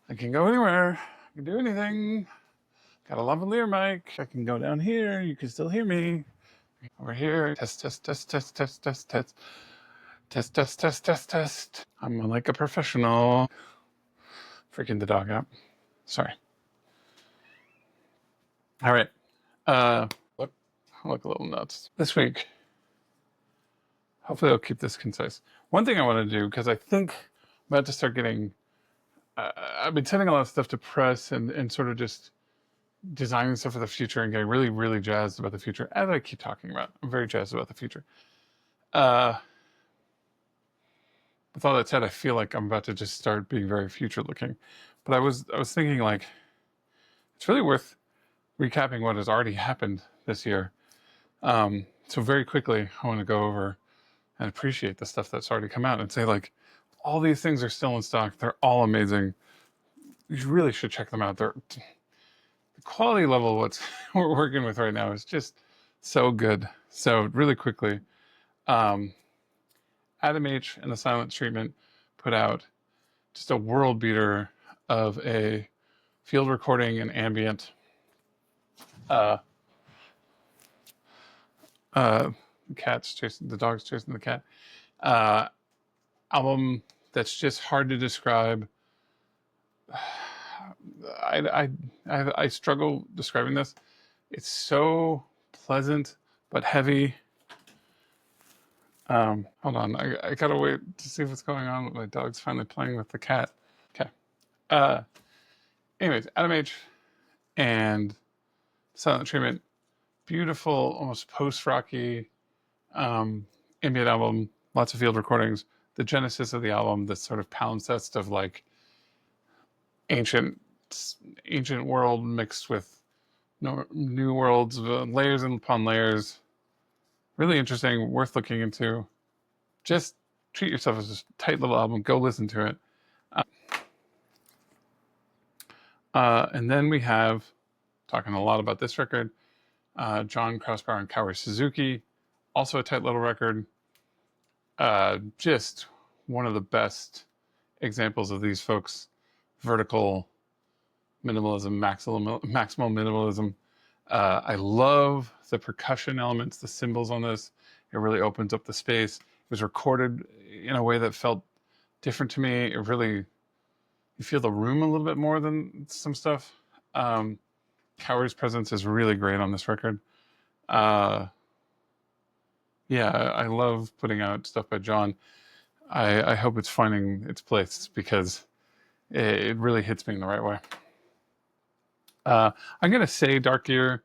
I can go anywhere. I can do anything. Got a lavalier mic. I can go down here. You can still hear me. Over here. Test, test, test, test, test, test, test. Test, test, test, test, test. I'm like a professional. Freaking the dog out. Sorry. All right. Look a little nuts. This week, hopefully I'll keep this concise. One thing I want to do, because I think I'm about to start getting, I've been sending a lot of stuff to press and sort of just designing stuff for the future and getting really, really jazzed about the future, as I keep talking about. I'm very jazzed about the future. With all that said, I feel like I'm about to just start being very future looking. But I was thinking, like, it's really worth recapping what has already happened this year. So very quickly, I want to go over and appreciate the stuff that's already come out and say, like, all these things are still in stock. They're all amazing. You really should check them out. The quality level of what we're working with right now is just so good. So really quickly, Adam H and the Silence Treatment put out just a world beater of a field recording and ambient the dog's chasing the cat album that's just hard to describe. I struggle describing this. It's so pleasant but heavy. Hold on, I gotta wait to see what's going on. My dog's finally playing with the cat. Okay. Anyways, Adam H and Silent Treatment, beautiful, almost post-rocky ambient album, lots of field recordings. The genesis of the album, this sort of palimpsest of like ancient world mixed with new worlds, layers upon layers. Really interesting, worth looking into. Just treat yourself as a tight little album. Go listen to it. And then we have, talking a lot about this record, John Krausbauer and Kaori Suzuki, also a tight little record. Just one of the best examples of these folks' vertical minimalism, maximal minimalism. I love the percussion elements, the cymbals on this. It really opens up the space. It was recorded in a way that felt different to me. It really, you feel the room a little bit more than some stuff. Kaori's presence is really great on this record. Yeah, I love putting out stuff by John. I hope it's finding its place because it really hits me in the right way. I'm going to say Dark Year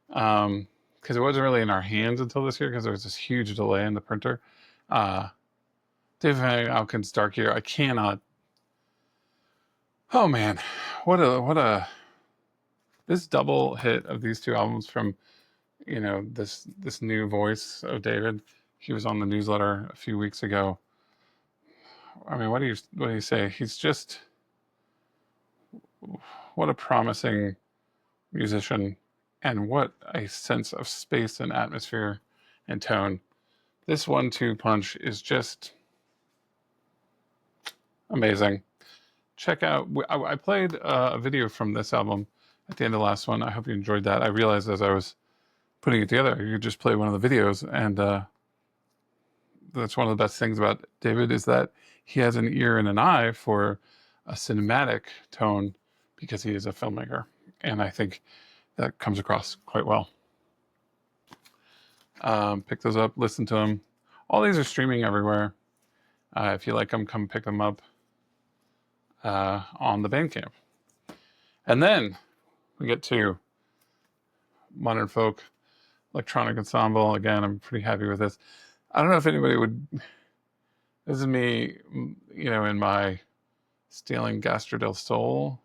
because it wasn't really in our hands until this year because there was this huge delay in the printer. David Van Alken's Dark Year, I cannot. Oh man, what a this double hit of these two albums from, you know, this new voice of David. He was on the newsletter a few weeks ago. I mean, what do you say? He's just, what a promising musician, and what a sense of space and atmosphere and tone. This 1-2 punch is just amazing. Check out, I played a video from this album at the end of the last one. I hope you enjoyed that. I realized as I was putting it together, you could just play one of the videos, and that's one of the best things about David is that he has an ear and an eye for a cinematic tone because he is a filmmaker, and I think that comes across quite well. Pick those up, listen to them. All these are streaming everywhere. If you like them, come pick them up on the Bandcamp. And then we get to Modern Folk Electronic Ensemble. Again, I'm pretty happy with this. I don't know if anybody would... This is me, you know, in my stealing Gastro del Sol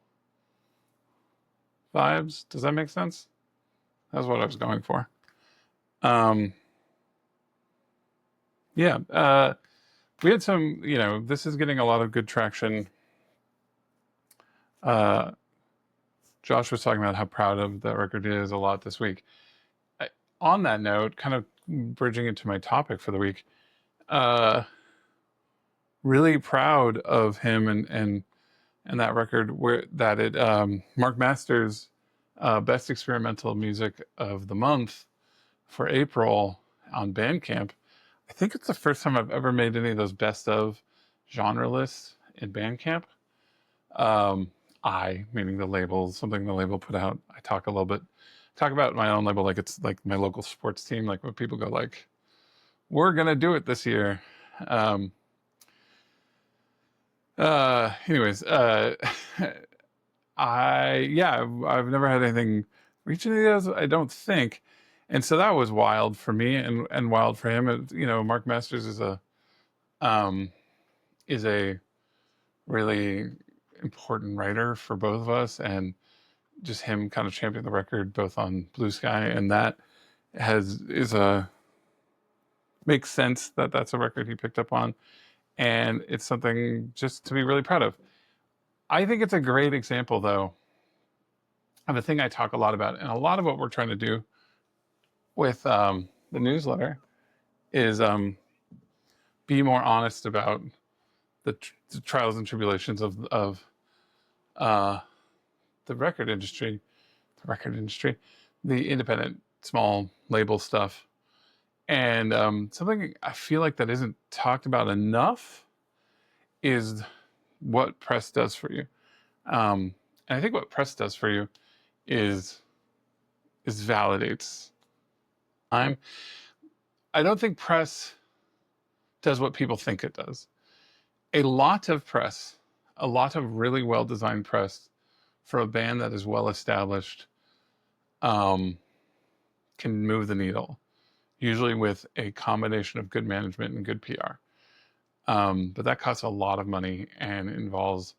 vibes. Does that make sense? That's what I was going for. Yeah, we had some, you know, this is getting a lot of good traction. Josh was talking about how proud of that record is a lot this week. On that note, kind of bridging into my topic for the week, really proud of him and and that record Mark Masters Best Experimental Music of the Month for April on Bandcamp. I think it's the first time I've ever made any of those best of genre lists in Bandcamp. Meaning the label, something the label put out. I talk about my own label like it's like my local sports team, like when people go like, we're gonna do it this year. Anyways, I've never had anything reach any of those, I don't think. And so that was wild for me and wild for him. Mark Masters is a really important writer for both of us, and just him kind of championing the record both on Blue Sky, and that makes sense that that's a record he picked up on, and it's something just to be really proud of. I think it's a great example, though, of a thing I talk a lot about, and a lot of what we're trying to do with the newsletter is be more honest about the trials and tribulations of the record industry, the independent small label stuff. And something I feel like that isn't talked about enough is what press does for you. And I think what press does for you is validates time. I don't think press does what people think it does. A lot of really well-designed press for a band that is well-established can move the needle, usually with a combination of good management and good PR. But that costs a lot of money and involves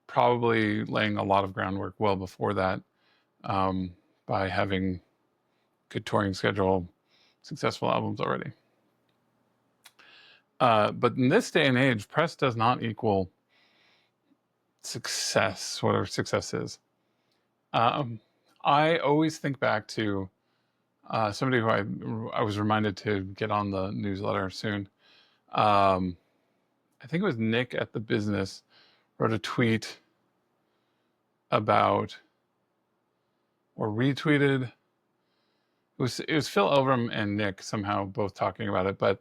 probably laying a lot of groundwork well before that, by having good touring schedule, successful albums already. But in this day and age, press does not equal success, whatever success is. I always think back to somebody who I was reminded to get on the newsletter soon. I think it was Nick at The Business wrote a tweet about, or retweeted. It was Phil Elverum and Nick somehow both talking about it, but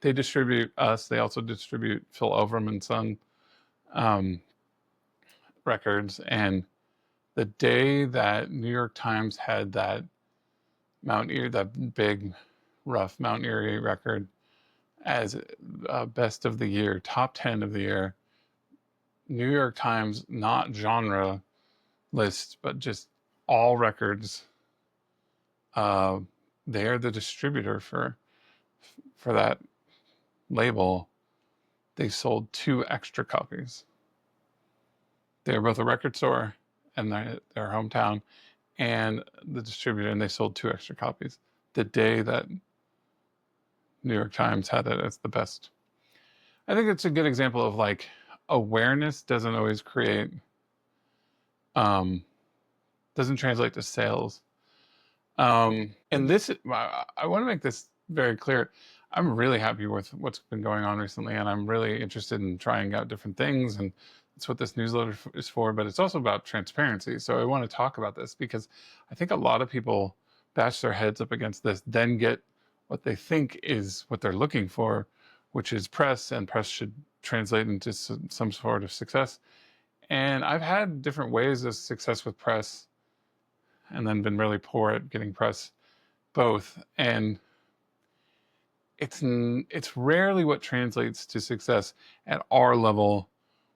they distribute us. They also distribute Phil Elverum and Son records. And the day that New York Times had that big, rough Mount Eerie record as best of the year, top 10 of the year, New York Times, not genre list, but just all records, they are the distributor for that label. They sold 2 extra copies. They were both a record store and their hometown and the distributor, and they sold 2 extra copies the day that New York Times had it as the best. I think it's a good example of like awareness doesn't always doesn't translate to sales. And this, I want to make this very clear. I'm really happy with what's been going on recently, and I'm really interested in trying out different things, and that's what this newsletter is for, but it's also about transparency. So I want to talk about this because I think a lot of people bash their heads up against this, then get what they think is what they're looking for, which is press, and press should translate into some sort of success. And I've had different ways of success with press and then been really poor at getting press both. And it's rarely what translates to success at our level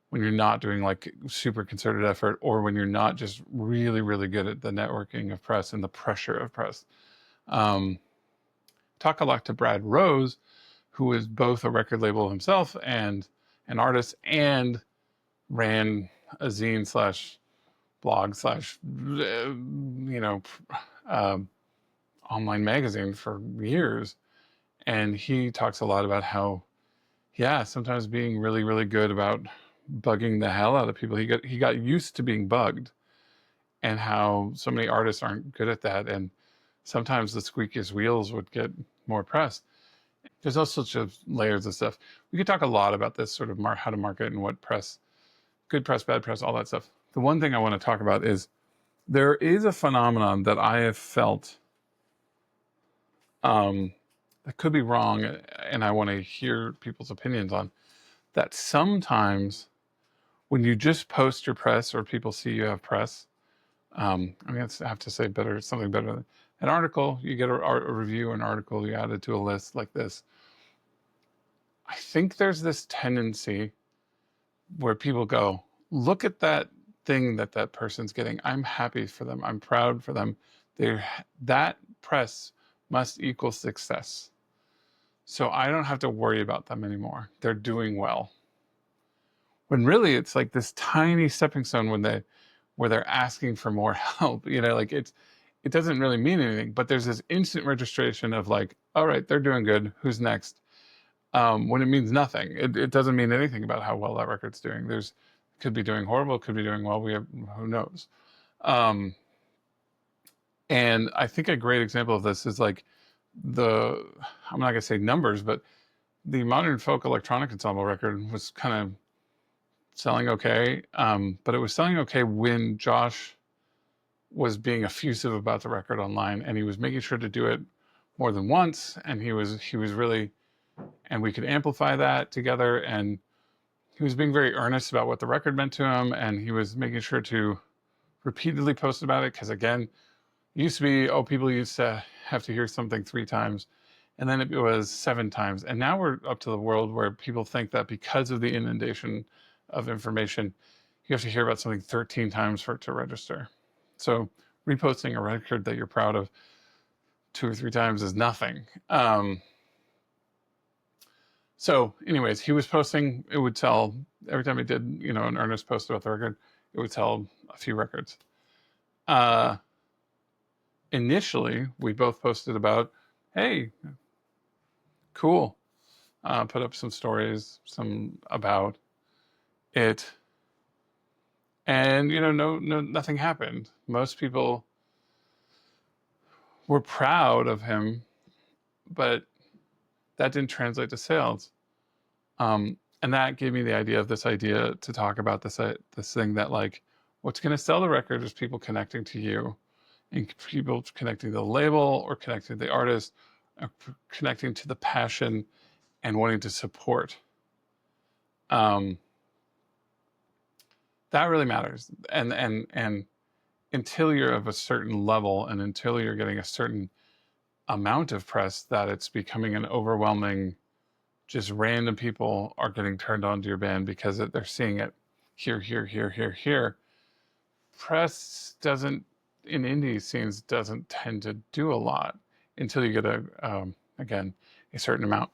when you're not doing like super concerted effort, or when you're not just really, really good at the networking of press and the pressure of press. Talk a lot to Brad Rose, who is both a record label himself and an artist, and ran a zine / blog / online magazine for years. And he talks a lot about how, sometimes being really, really good about bugging the hell out of people. He got used to being bugged, and how so many artists aren't good at that. And sometimes the squeakiest wheels would get more press. There's all sorts of layers of stuff. We could talk a lot about this sort of how to market and what press good press, bad press, all that stuff. The one thing I want to talk about is there is a phenomenon that I have felt that could be wrong, and I want to hear people's opinions on, that sometimes when you just post your press or people see you have press, I have to say something better than an article, you get a review, an article, you add it to a list like this. I think there's this tendency where people go, look at that thing that person's getting. I'm happy for them. I'm proud for them. That press must equal success. So I don't have to worry about them anymore. They're doing well. When really it's like this tiny stepping stone where they're asking for more help. Like it doesn't really mean anything, but there's this instant registration of like, all right, they're doing good. Who's next? When it means nothing. It doesn't mean anything about how well that record's doing. Could be doing horrible, could be doing well. Who knows? And I think a great example of this is like I'm not gonna say numbers, but the Modern Folk Electronic Ensemble record was kind of selling okay. But it was selling okay when Josh was being effusive about the record online, and he was making sure to do it more than once, and he was really, and we could amplify that together, and he was being very earnest about what the record meant to him, and he was making sure to repeatedly post about it, because again, it used to be, people used to have to hear something 3 times, and then it was 7 times, and now we're up to the world where people think that because of the inundation of information, you have to hear about something 13 times for it to register. So reposting a record that you're proud of 2 or 3 times is nothing. So anyways, he was posting, it would sell, every time he did, an earnest post about the record, it would sell a few records. Initially, we both posted about, hey, cool. Put up some stories, about it. And, nothing happened. Most people were proud of him, but that didn't translate to sales. And that gave me the idea of this idea to talk about this thing that, like, what's going to sell the record is people connecting to you, and people connecting to the label, or connecting to the artist, or connecting to the passion and wanting to support. That really matters. And until you're of a certain level, and until you're getting a certain amount of press, that it's becoming an overwhelming, just random people are getting turned on to your band because they're seeing it here. Press in indie scenes doesn't tend to do a lot until you get again, a certain amount.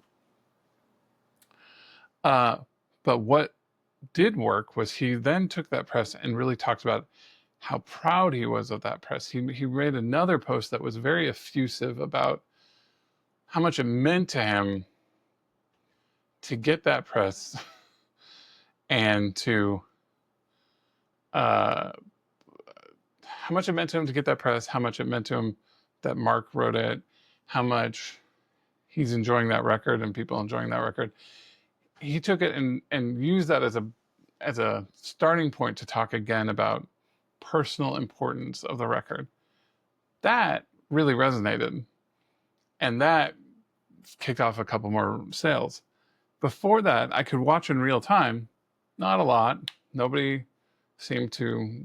But what did work was he then took that press and really talked about how proud he was of that press. He made another post that was very effusive about how much it meant to him to get that press, and to how much it meant to him to get that press, how much it meant to him that Mark wrote it, how much he's enjoying that record and people enjoying that record. He took it and used that as a starting point to talk again about personal importance of the record. That really resonated, and that kicked off a couple more sales. Before that, I could watch in real time, not a lot. Nobody seemed to,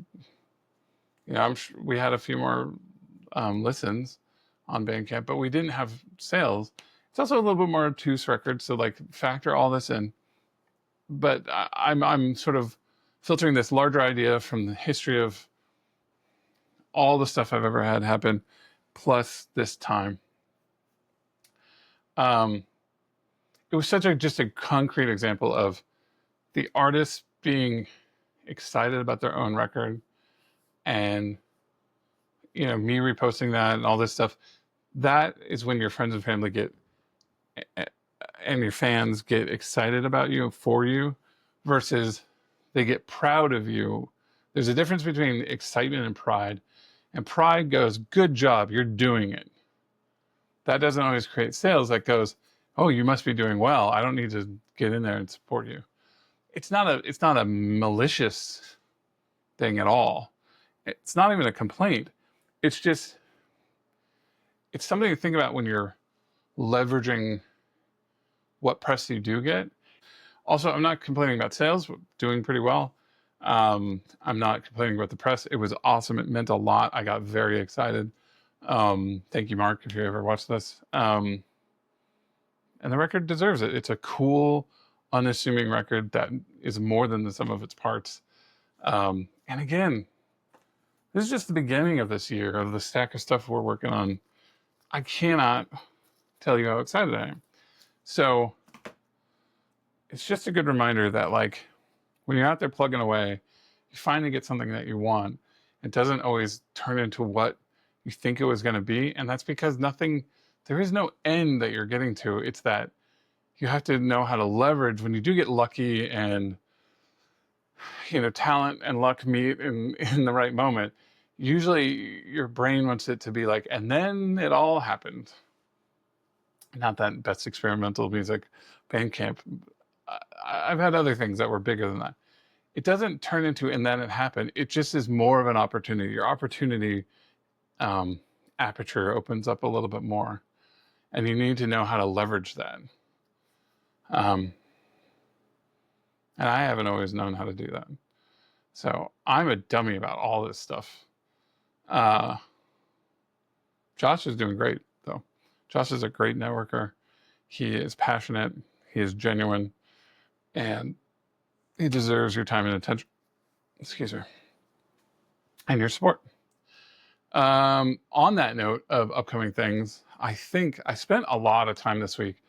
I'm sure we had a few more listens on Bandcamp, but we didn't have sales. It's also a little bit more obtuse record, so like factor all this in. But I'm sort of filtering this larger idea from the history of all the stuff I've ever had happen, plus this time. It was just a concrete example of the artist being excited about their own record, and me reposting that and all this stuff. That is when your friends and family and your fans get excited about you, for you, versus they get proud of you. There's a difference between excitement and pride. And pride goes, good job, you're doing it. That doesn't always create sales. That goes, oh, you must be doing well. I don't need to get in there and support you. it's not a malicious thing at all. It's not even a complaint. It's just, it's something to think about when you're leveraging what press you do get. Also, I'm not complaining about sales, we're doing pretty well. I'm not complaining about the press. It was awesome. It meant a lot. I got very excited. Thank you, Mark, if you ever watch this. And the record deserves it. It's a cool, unassuming record that is more than the sum of its parts. And again, this is just the beginning of this year, of the stack of stuff we're working on. I cannot tell you how excited I am. So it's just a good reminder that, like, when you're out there plugging away, you finally get something that you want. It doesn't always turn into what you think it was going to be. And that's because there is no end that you're getting to. It's that you have to know how to leverage when you do get lucky and, talent and luck meet in the right moment. Usually your brain wants it to be like, and then it all happened. Not that Best Experimental Music, Bandcamp. I've had other things that were bigger than that. It doesn't turn into, and then it happened. It just is more of an opportunity. Your opportunity aperture opens up a little bit more, and you need to know how to leverage that. And I haven't always known how to do that. So I'm a dummy about all this stuff. Josh is doing great, though. Josh is a great networker. He is passionate. He is genuine. And he deserves your time and attention. Excuse me. And your support. On that note of upcoming things, I think I spent a lot of time this week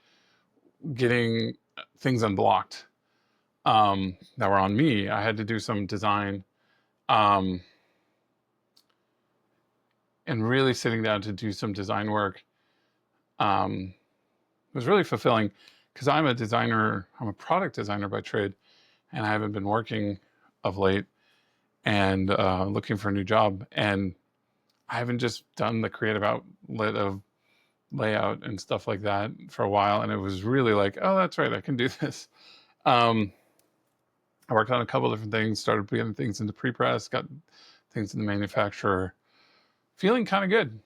getting things unblocked that were on me. I had to do some design and really sitting down to do some design work was really fulfilling, because I'm a designer, I'm a product designer by trade, and I haven't been working of late and looking for a new job. And I haven't just done the creative outlet of layout and stuff like that for a while. And it was really like, oh, that's right, I can do this. I worked on a couple different things, started putting things into pre-press, got things in the manufacturer, feeling kind of good.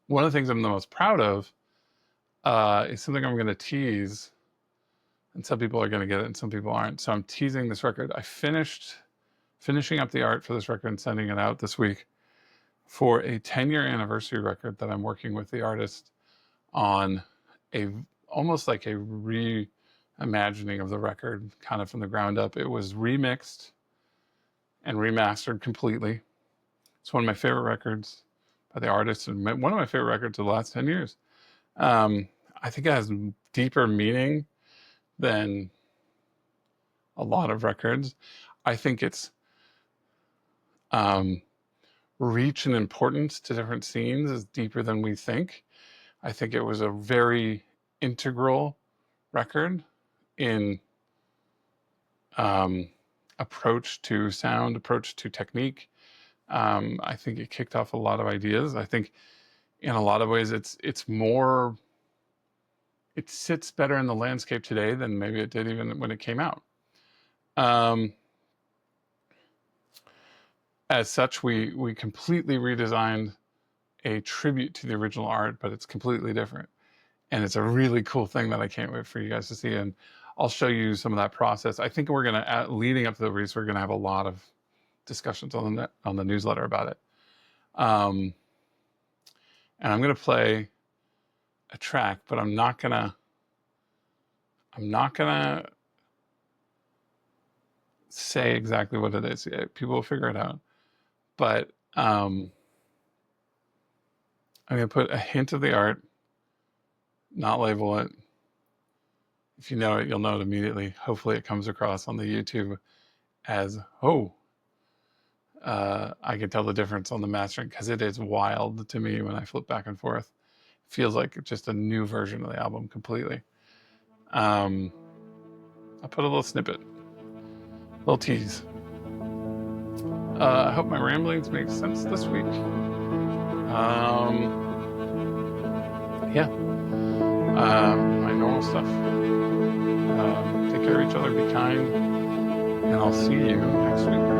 One of the things I'm the most proud of is something I'm going to tease, and some people are going to get it and some people aren't. So I'm teasing this record. I finishing up the art for this record and sending it out this week for a 10-year anniversary record that I'm working with the artist on, almost like a reimagining of the record, kind of from the ground up. It was remixed and remastered completely. It's one of my favorite records by the artist, and one of my favorite records of the last 10 years. I think it has deeper meaning than a lot of records. I think it's reach and importance to different scenes is deeper than we think. I think it was a very integral record in approach to sound, approach to technique. I think it kicked off a lot of ideas. I think in a lot of ways it's more, it sits better in the landscape today than maybe it did even when it came out. As such, we completely redesigned a tribute to the original art, but it's completely different. And it's a really cool thing that I can't wait for you guys to see. And I'll show you some of that process. I think we're going to, leading up to the release, we're going to have a lot of discussions on the newsletter about it. And I'm going to play a track, but I'm not going to say exactly what it is. People will figure it out. But I'm going to put a hint of the art, not label it. If you know it, you'll know it immediately. Hopefully it comes across on the YouTube as, I can tell the difference on the mastering, because it is wild to me when I flip back and forth. It feels like just a new version of the album completely. I'll put a little snippet, a little tease. I hope my ramblings make sense this week. My normal stuff. Take care of each other. Be kind. And I'll see you next week.